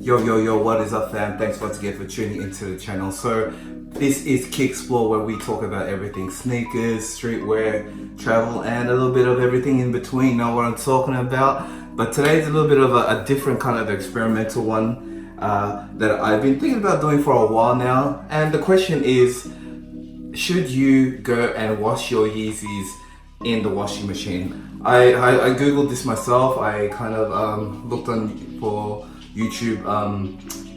Yo, what is up fam? Thanks once again for tuning into the channel. So this is KIXPLORE, where we talk about everything sneakers, streetwear, travel, and a little bit of everything in between. Know what I'm talking about? But today's a little bit of a different kind of experimental one that I've been thinking about doing for a while now. And the question is, should you go and wash your Yeezys in the washing machine? I googled this myself. I kind of looked on for YouTube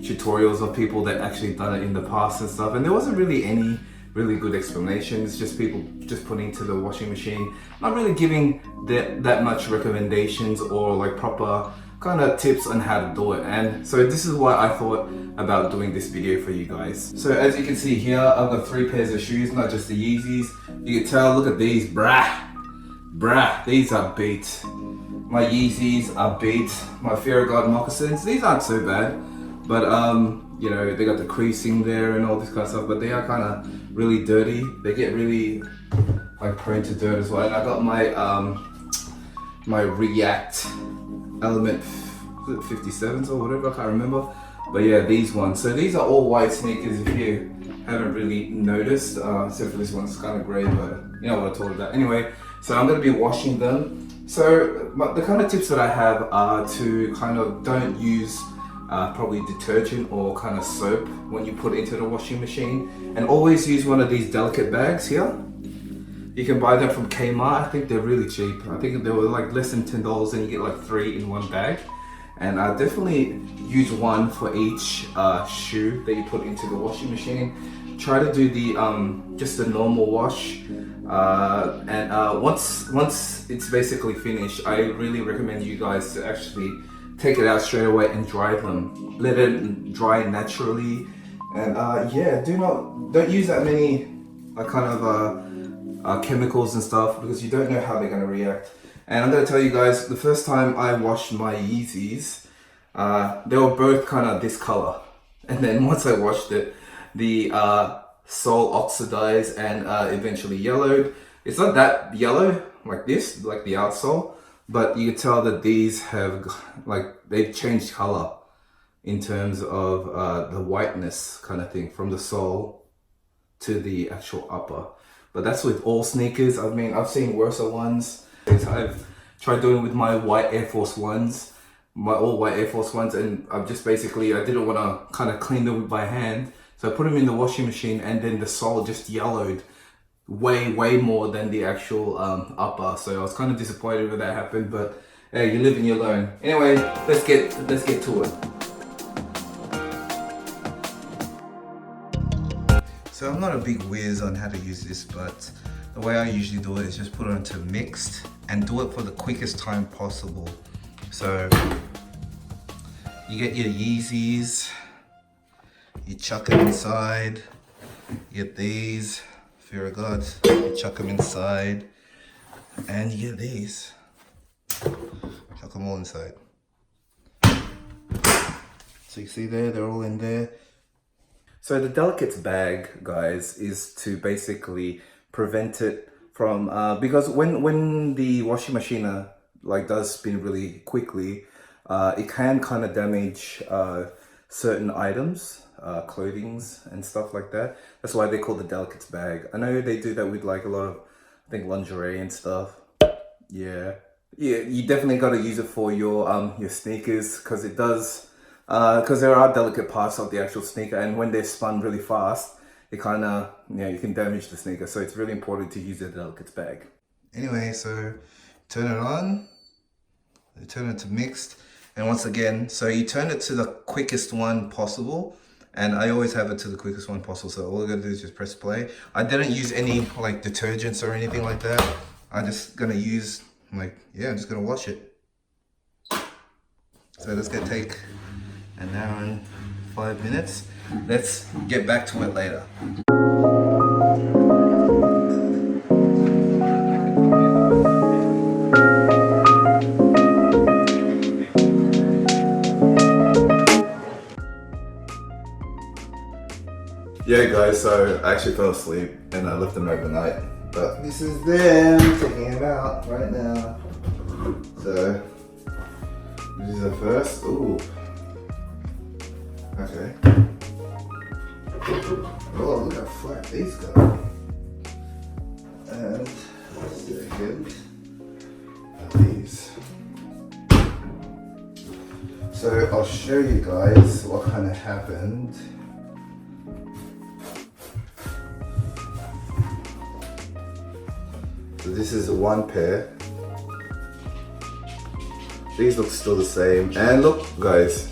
tutorials of people that actually done it in the past and stuff, and there wasn't really any really good explanations. Just people just putting into the washing machine, not really giving that much recommendations or like proper kind of tips on how to do it. And so this is why I thought about doing this video for you guys. So as you can see here, I've got 3 pairs of shoes, not just the Yeezys. You can tell, look at these, bruh, these are beat. My Yeezys are beat. My Fear of God moccasins, these aren't so bad, but you know, they got the creasing there and all this kind of stuff, but they are kind of really dirty. They get really like prone to dirt as well. And I got my my React Element 57s or whatever, I can't remember, but yeah, these ones. So these are all white sneakers if you haven't really noticed, except for this one's kind of grey, but you know what I told about. Anyway, so I'm going to be washing them. So the kind of tips that I have are to kind of don't use probably detergent or kind of soap when you put it into the washing machine, and always use one of these delicate bags here. You can buy them from Kmart. I think they're really cheap. I think they were like less than $10 and you get like 3 in one bag. And I definitely use one for each shoe that you put into the washing machine. Try to do the just the normal wash. And once it's basically finished, I really recommend you guys to actually take it out straight away and dry them. Let it dry naturally, and yeah, don't use that many kind of chemicals and stuff, because you don't know how they're going to react. And I'm going to tell you guys, the first time I washed my Yeezys, they were both kind of this color, and then once I washed it, the sole oxidized and eventually yellowed. It's not that yellow like this, like the outsole, but you can tell that these have they've changed color in terms of the whiteness kind of thing from the sole to the actual upper. But that's with all sneakers. I mean, I've seen worse ones. I've tried doing it with my white Air Force Ones, my all white Air Force Ones, and I've just basically, I didn't want to kind of clean them by hand. So I put them in the washing machine, and then the sole just yellowed way more than the actual upper. So I was kind of disappointed when that happened, but hey, you live and you learn. Anyway, let's get to it. So I'm not a big whiz on how to use this, but the way I usually do it is just put it into mixed and do it for the quickest time possible. So you get your Yeezys, you chuck them inside, you get these, Fear of God, you chuck them inside, and you get these, chuck them all inside. So you see there, they're all in there. So the delicates bag, guys, is to basically prevent it from, because when the washing machine does spin really quickly, it can kind of damage certain items, clothings and stuff like that. That's why they call the delicates bag. I know they do that with like a lot of, I think, lingerie and stuff. Yeah, you definitely got to use it for your sneakers, because it does, because there are delicate parts of the actual sneaker, and when they're spun really fast, it kind of, you can damage the sneaker. So it's really important to use the delicates bag. Anyway, so turn it on, you turn it to mixed, and once again, so you turn it to the quickest one possible, and I always have it to the quickest one possible. So all I gotta do is just press play. I didn't use any like detergents or anything like that. I'm just gonna use I'm just gonna wash it. So that's gonna take an hour and 5 minutes. Let's get back to it later. Yeah guys, so I actually fell asleep and I left them overnight, but this is them taking them out right now. So This is the first. Ooh. Okay. Oh, look how flat these go. And second, these. So I'll show you guys what kind of happened. So this is one pair. These look still the same. And look guys,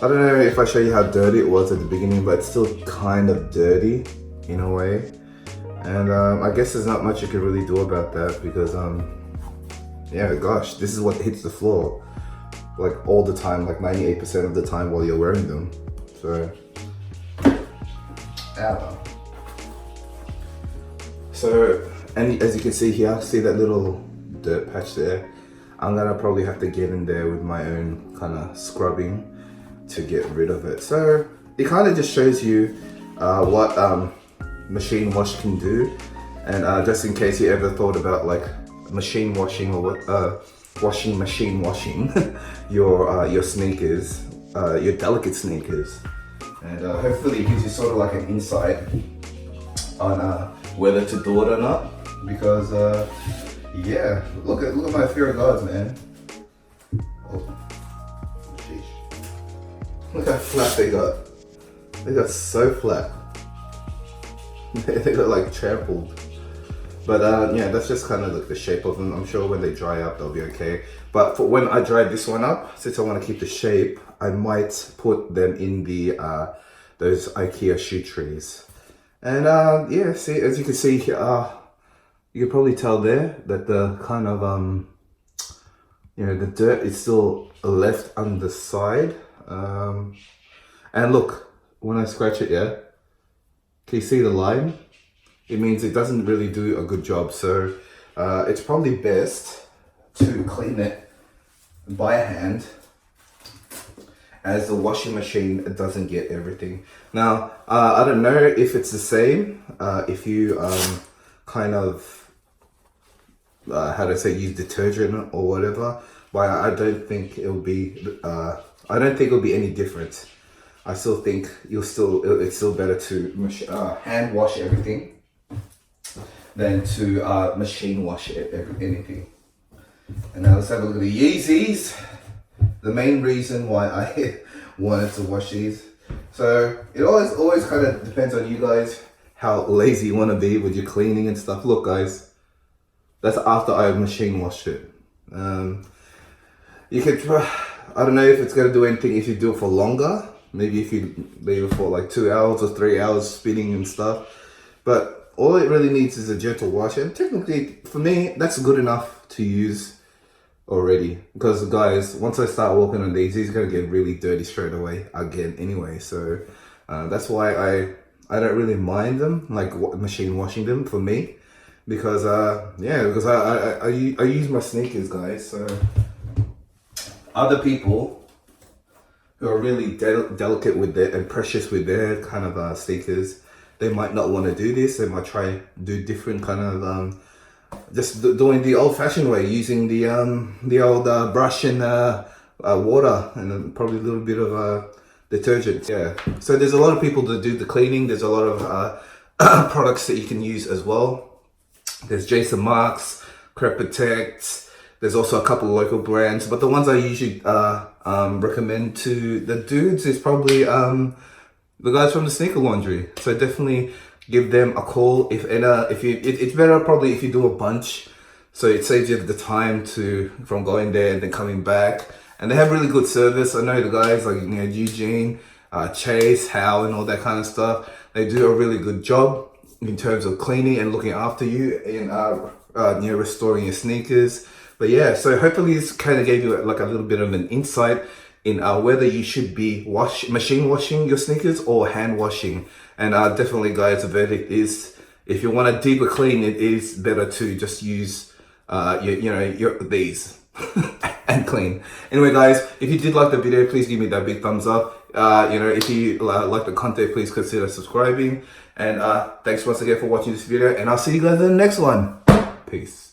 I don't know if I show you how dirty it was at the beginning, but it's still kind of dirty in a way. And I guess there's not much you can really do about that because yeah, gosh, this is what hits the floor like all the time, like 98% of the time while you're wearing them. So, ow. So, and as you can see here, see that little dirt patch there? I'm gonna probably have to get in there with my own kind of scrubbing to get rid of it. So it kind of just shows you what machine wash can do. And just in case you ever thought about like machine washing or what, machine washing your sneakers, your delicate sneakers. And hopefully it gives you sort of like an insight on whether to do it or not. Because yeah, look at my fear of gods, man. Oh, sheesh. Look how flat they got. They got so flat. They got like trampled. But yeah, that's just kind of like the shape of them. I'm sure when they dry up, they'll be okay. But for when I dry this one up, since I want to keep the shape, I might put them in the those IKEA shoe trees. And yeah, see, as you can see here, you can probably tell there that the kind of you know, the dirt is still left on the side. And look, when I scratch it, yeah, can you see the line? It means it doesn't really do a good job. So it's probably best to clean it by hand, as the washing machine doesn't get everything. Now, I don't know if it's the same, if you kind of, how to say, use detergent or whatever, but I don't think it'll be, I don't think it'll be any different. I still think it's still better to hand wash everything than to machine wash anything. And now let's have a look at the Yeezys. The main reason why I wanted to wash these. So it always kind of depends on you guys, how lazy you want to be with your cleaning and stuff. Look guys, that's after I machine washed it. You could, I don't know if it's going to do anything if you do it for longer. Maybe if you leave it for like 2 hours or 3 hours spinning and stuff. But all it really needs is a gentle wash. And technically, for me, that's good enough to use already. Because guys, once I start walking on these are going to get really dirty straight away again anyway. So that's why I don't really mind them, like machine washing them for me. Because yeah, because I use my sneakers, guys. So other people who are really delicate with their and precious with their kind of sneakers, they might not want to do this. They might try do different kind of just doing the old-fashioned way, using the old brush and water and probably a little bit of detergent. Yeah. So there's a lot of people that do the cleaning. There's a lot of products that you can use as well. There's Jason Marks, Crep Protect. There's also a couple of local brands, but the ones I usually recommend to the dudes is probably the guys from the Sneaker Laundry. So definitely give them a call. It's better probably if you do a bunch, so it saves you the time from going there and then coming back. And they have really good service. I know the guys like, you know, Eugene, Chase, Hal, and all that kind of stuff. They do a really good job in terms of cleaning and looking after you and you know, restoring your sneakers. But yeah, so hopefully this kind of gave you like a little bit of an insight in whether you should be machine washing your sneakers or hand washing. And definitely guys, the verdict is, if you want a deeper clean, it is better to just use these and clean. Anyway guys, if you did like the video, please give me that big thumbs up. You know, if you like the content, please consider subscribing. And thanks once again for watching this video, and I'll see you guys in the next one. Peace.